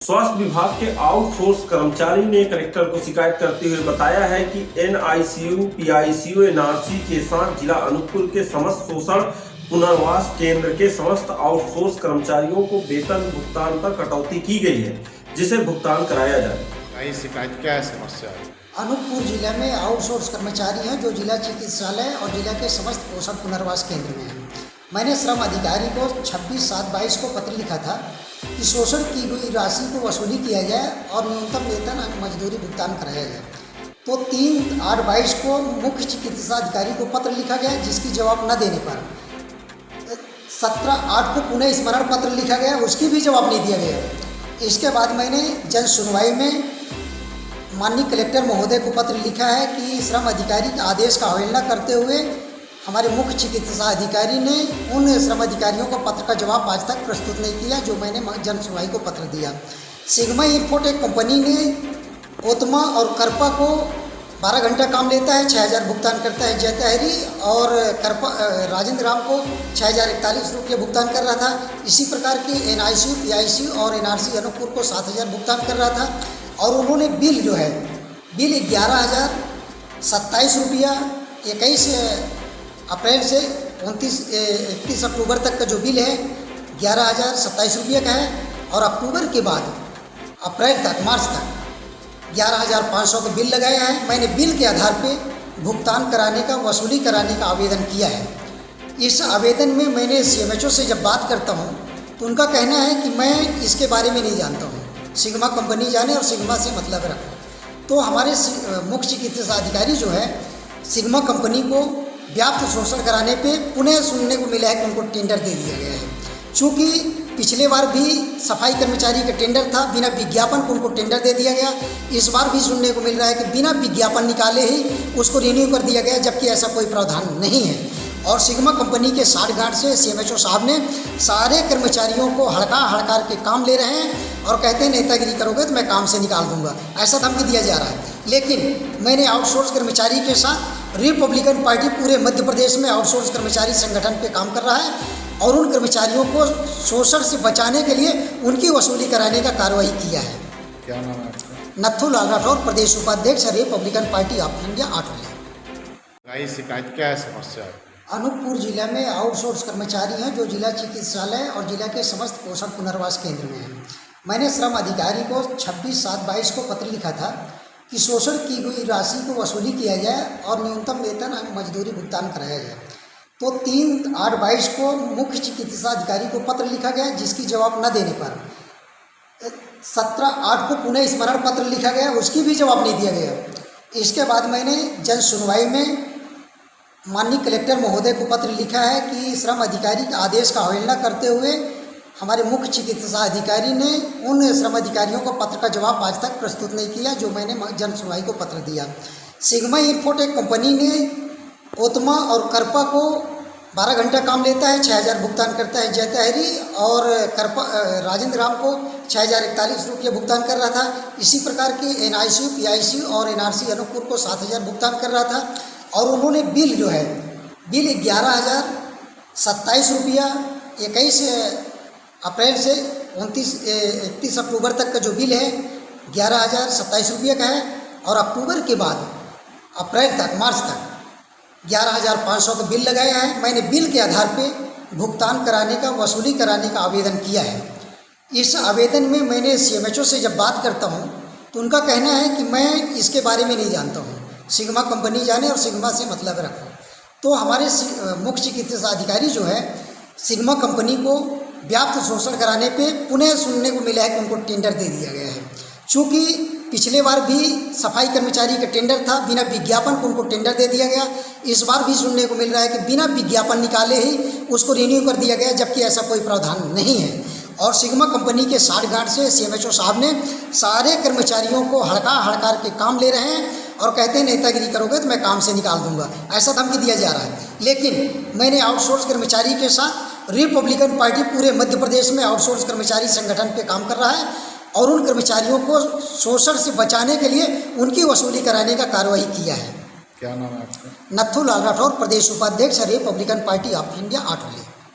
स्वास्थ्य विभाग के आउटसोर्स कर्मचारी ने कलेक्टर को शिकायत करते हुए बताया है कि एनआईसीयू, पीआईसीयू, एनआरसी के साथ जिला अनूपपुर के समस्त शोषण पुनर्वास केंद्र के समस्त आउटसोर्स कर्मचारियों को वेतन भुगतान पर कटौती की गई है, जिसे भुगतान कराया जाए। शिकायत क्या है, समस्या है? अनूपपुर जिला में आउटसोर्स कर्मचारी हैं जो जिला चिकित्सालय और जिला के समस्त पोषण पुनर्वास केंद्र में हैं। मैंने श्रम अधिकारी को 26/7/22 को पत्र लिखा था कि शोषण की गई राशि को वसूली किया जाए और न्यूनतम वेतन मजदूरी भुगतान कराया जाए। तो 3/8/22 को मुख्य चिकित्सा अधिकारी को पत्र लिखा गया, जिसकी जवाब न देने पर 17/8 को पुनः स्मरण पत्र लिखा गया, उसकी भी जवाब नहीं दिया गया। इसके बाद मैंने जन सुनवाई में माननीय कलेक्टर महोदय को पत्र लिखा है कि श्रम अधिकारी के आदेश का अवहेलना करते हुए हमारे मुख्य चिकित्सा अधिकारी ने उन श्रम अधिकारियों को पत्र का जवाब आज तक प्रस्तुत नहीं किया, जो मैंने जन सुनवाई को पत्र दिया। सिग्मा इंफोट एक कंपनी ने कोतमा और करपा को 12 घंटा काम लेता है, 6,000 भुगतान करता है जयतहरी, और करपा राजेंद्र राम को 6,041 रुपये भुगतान कर रहा था। इसी प्रकार की एनआईसीयू, पीआईसीयू और एनआरसी अनूपपुर को 7,000 भुगतान कर रहा था। और उन्होंने बिल जो है, बिल 11,027 रुपया 21 अप्रैल से 31 अक्टूबर तक का जो बिल है 11,027 रुपये का है, और अक्टूबर के बाद अप्रैल तक, मार्च तक 11,500 का बिल लगाया है। मैंने बिल के आधार पे भुगतान कराने का, वसूली कराने का आवेदन किया है। इस आवेदन में मैंने सीएमएचओ से जब बात करता हूँ तो उनका कहना है कि मैं इसके बारे में नहीं जानता हूँ, सिग्मा कंपनी जाने और सिग्मा से मतलब रखो। तो हमारे मुख्य चिकित्सा अधिकारी जो है, सिग्मा कंपनी को व्याप्त शोषण कराने पे पुनः सुनने को मिला है कि उनको टेंडर दे दिया गया है। चूँकि पिछले बार भी सफाई कर्मचारी का टेंडर था, बिना विज्ञापन को उनको टेंडर दे दिया गया। इस बार भी सुनने को मिल रहा है कि बिना विज्ञापन निकाले ही उसको रिन्यू कर दिया गया, जबकि ऐसा कोई प्रावधान नहीं है। और सिग्मा कंपनी के साठगांठ से सीएमएचओ साहब ने सारे कर्मचारियों को हड़कार के काम ले रहे हैं और कहते हैं नेतागिरी करोगे तो मैं काम से निकाल दूंगा, ऐसा धमकी दिया जा रहा है। लेकिन मैंने आउटसोर्स कर्मचारी के साथ रिपब्लिकन पार्टी पूरे मध्य प्रदेश में आउटसोर्स कर्मचारी संगठन पे काम कर रहा है, और उन कर्मचारियों को शोषण से बचाने के लिए उनकी वसूली कराने का कार्रवाई किया है। क्या नाम है आपका? नथुलाल राठौर, प्रदेश उपाध्यक्ष रिपब्लिकन पार्टी ऑफ इंडिया 8। शिकायत क्या है, समस्या है? अनूपपुर जिला में आउटसोर्स कर्मचारी हैं जो जिला चिकित्सालय और जिला के समस्त पोषण पुनर्वास केंद्र में हैं। मैंने श्रम अधिकारी को 26/7/22 को पत्र लिखा था कि शोषण की गई राशि को वसूली किया जाए और न्यूनतम वेतन मजदूरी भुगतान कराया जाए। तो 3/8/22 को मुख्य चिकित्सा अधिकारी को पत्र लिखा गया, जिसकी जवाब न देने पर 17/8 को पुनः स्मरण पत्र लिखा गया, उसकी भी जवाब नहीं दिया गया। इसके बाद मैंने जन सुनवाई में माननीय कलेक्टर महोदय को पत्र लिखा है कि श्रम अधिकारी के आदेश का अवहेलना करते हुए हमारे मुख्य चिकित्सा अधिकारी ने उन श्रम अधिकारियों को पत्र का जवाब आज तक प्रस्तुत नहीं किया, जो मैंने जन सुनवाई को पत्र दिया। सिग्मा इंफोट एक कंपनी ने कोतमा और करपा को 12 घंटा काम लेता है, 6,000 भुगतान करता है जयतहरी, और करपा राजेंद्र राम को 6,041 रुपये भुगतान कर रहा था। इसी प्रकार की एनआईसीयू, पीआईसीयू और एनआरसी अनूपपुर को 7,000 भुगतान कर रहा था। और उन्होंने बिल जो है, बिल 11,027 रुपया 21 अप्रैल से 31 अक्टूबर तक का जो बिल है 11,027 रुपये का है, और अक्टूबर के बाद अप्रैल तक, मार्च तक 11,500 का बिल लगाया है। मैंने बिल के आधार पे भुगतान कराने का, वसूली कराने का आवेदन किया है। इस आवेदन में मैंने सीएमएचओ से जब बात करता हूँ तो उनका कहना है कि मैं इसके बारे में नहीं जानता हूँ, सिग्मा कंपनी जाने और सिग्मा से मतलब रखो। तो हमारे मुख्य चिकित्सा अधिकारी जो है, सिग्मा कंपनी को व्याप्त शोषण कराने पे पुनः सुनने को मिला है कि उनको टेंडर दे दिया गया है। चूँकि पिछले बार भी सफाई कर्मचारी का टेंडर था, बिना विज्ञापन को उनको टेंडर दे दिया गया। इस बार भी सुनने को मिल रहा है कि बिना विज्ञापन निकाले ही उसको रिन्यू कर दिया गया, जबकि ऐसा कोई प्रावधान नहीं है। और सिग्मा कंपनी के साठगांठ से सीएमएचओ साहब ने सारे कर्मचारियों को हड़कार के काम ले रहे हैं और कहते हैं नेतागिरी करोगे तो मैं काम से निकाल दूंगा, ऐसा धमकी दिया जा रहा है। लेकिन मैंने आउटसोर्स कर्मचारी के साथ रिपब्लिकन पार्टी पूरे मध्य प्रदेश में आउटसोर्स कर्मचारी संगठन पे काम कर रहा है, और उन कर्मचारियों को शोषण से बचाने के लिए उनकी वसूली कराने का कार्रवाई किया है। क्या नाम है आपका? नथुलाल राठौर, प्रदेश उपाध्यक्ष रिपब्लिकन पार्टी ऑफ इंडिया 8।